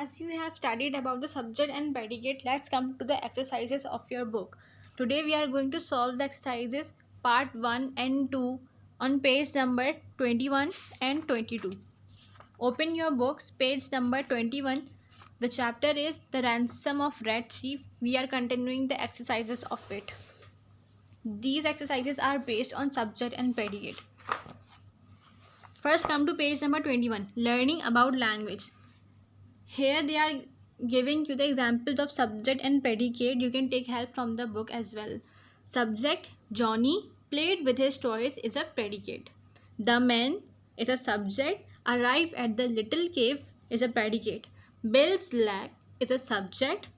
As you have studied about the subject and predicate, let's come to the exercises of your book. Today we are going to solve the exercises part 1 and 2 on page number 21 and 22. Open your books, page number 21. The chapter is The Ransom of Red Chief. We are continuing the exercises of it. These exercises are based on subject and predicate. First come to page number 21, learning about language. Here they are giving you the examples of subject and predicate. You can take help from the book as well. Subject, Johnny played with his toys is a predicate. The man is a subject. Arrive at the little cave is a predicate. Bill's leg is a subject.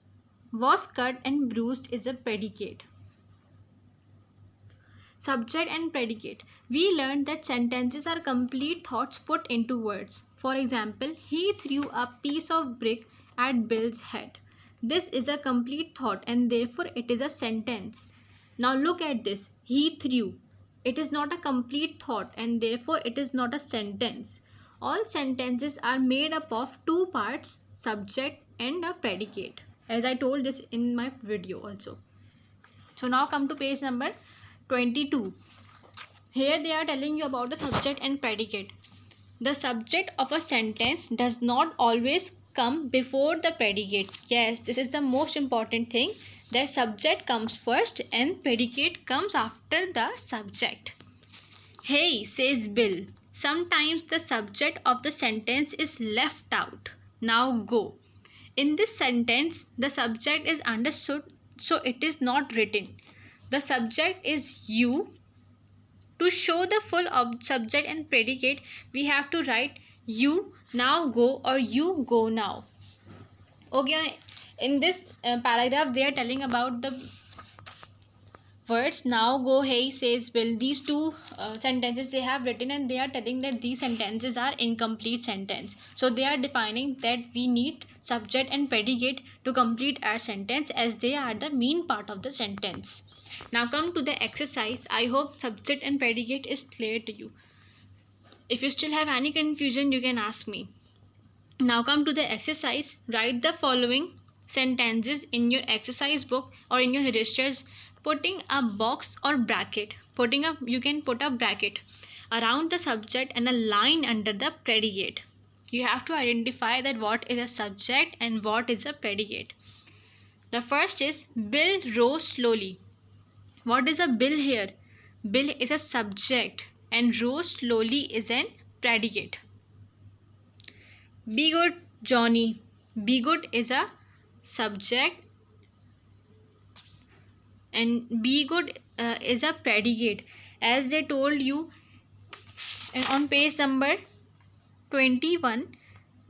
Was cut and bruised is a predicate. Subject and predicate. We learned that sentences are complete thoughts put into words. For example, he threw a piece of brick at Bill's head. This is a complete thought and therefore it is a sentence. Now look at this. He threw. It is not a complete thought and therefore it is not a sentence. All sentences are made up of two parts, subject and a predicate. As I told this in my video also. So now come to page number 22. Here they are telling you about the subject and predicate. The subject of a sentence does not always come before the predicate. Yes, this is the most important thing, that subject comes first and predicate comes after the subject. Hey, says Bill. Sometimes the subject of the sentence is left out. Now go. In this sentence, the subject is understood, so it is not written. The subject is you. To show the full subject and predicate, we have to write you now go or you go now. Okay, in this paragraph, they are telling about the words now go, hey, says Bill. These two sentences they have written and they are telling that these sentences are incomplete sentence. So they are defining that we need subject and predicate to complete our sentence, as they are the main part of the sentence. Now come to the exercise. I hope subject and predicate is clear to you. If you still have any confusion, you can ask me. Now come to the exercise. Write the following sentences in your exercise book or in your registers, putting a box or bracket. You can put a bracket around the subject and a line under the predicate. You have to identify that what is a subject and what is a predicate. The first is Bill rose slowly. What is a Bill here? Bill is a subject and rose slowly is an predicate. Be good, Johnny. Be good is a subject and be good is a predicate, as they told you on page number 21,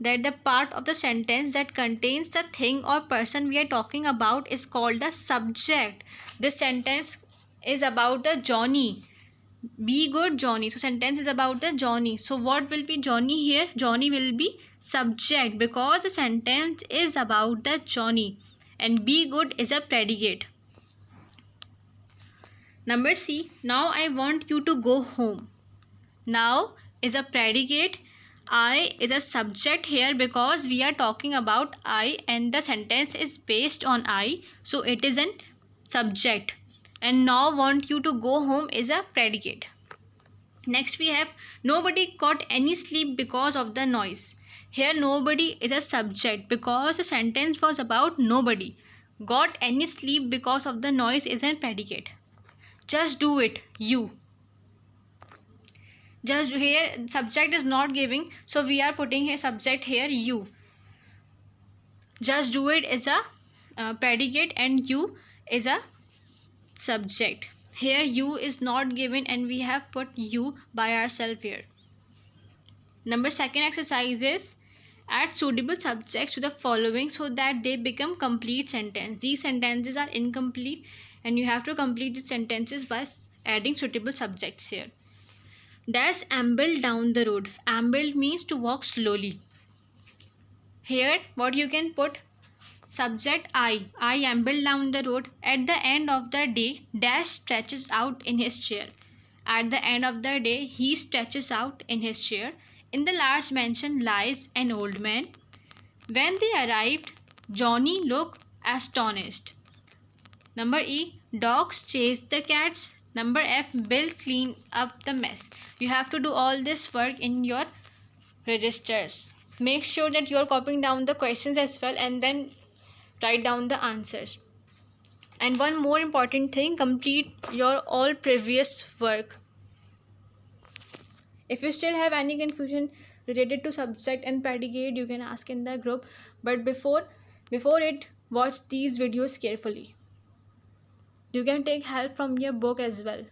that the part of the sentence that contains the thing or person we are talking about is called the subject. This sentence is about the Johnny. Be good, Johnny. So sentence is about the Johnny. So what will be Johnny here? Johnny will be subject because the sentence is about the Johnny, and be good is a predicate. Number C. Now I want you to go home. Now is a predicate. I is a subject here because we are talking about I and the sentence is based on I. So it is an subject. And now want you to go home is a predicate. Next we have nobody got any sleep because of the noise. Here nobody is a subject because the sentence was about nobody. Got any sleep because of the noise is a predicate. Just do it, you. Just here subject is not giving, so we are putting here subject here you. Just do it is a predicate and you is a subject. Here you is not given and we have put you by ourselves here. Number second exercise is add suitable subjects to the following so that they become complete sentence. These sentences are incomplete and you have to complete the sentences by adding suitable subjects here. Dash ambled down the road. Ambled means to walk slowly. Here what you can put, subject I ambled down the road. At the end of the day, Dash stretches out in his chair. At the end of the day, he stretches out in his chair. In the large mansion lies an old man. When they arrived, Johnny looked astonished. Number E, dogs chased the cats. Number F, Bill cleaned up the mess. You have to do all this work in your registers. Make sure that you're copying down the questions as well and then write down the answers. And one more important thing, complete your all previous work. If you still have any confusion related to subject and predicate, you can ask in the group. But before it, watch these videos carefully. You can take help from your book as well.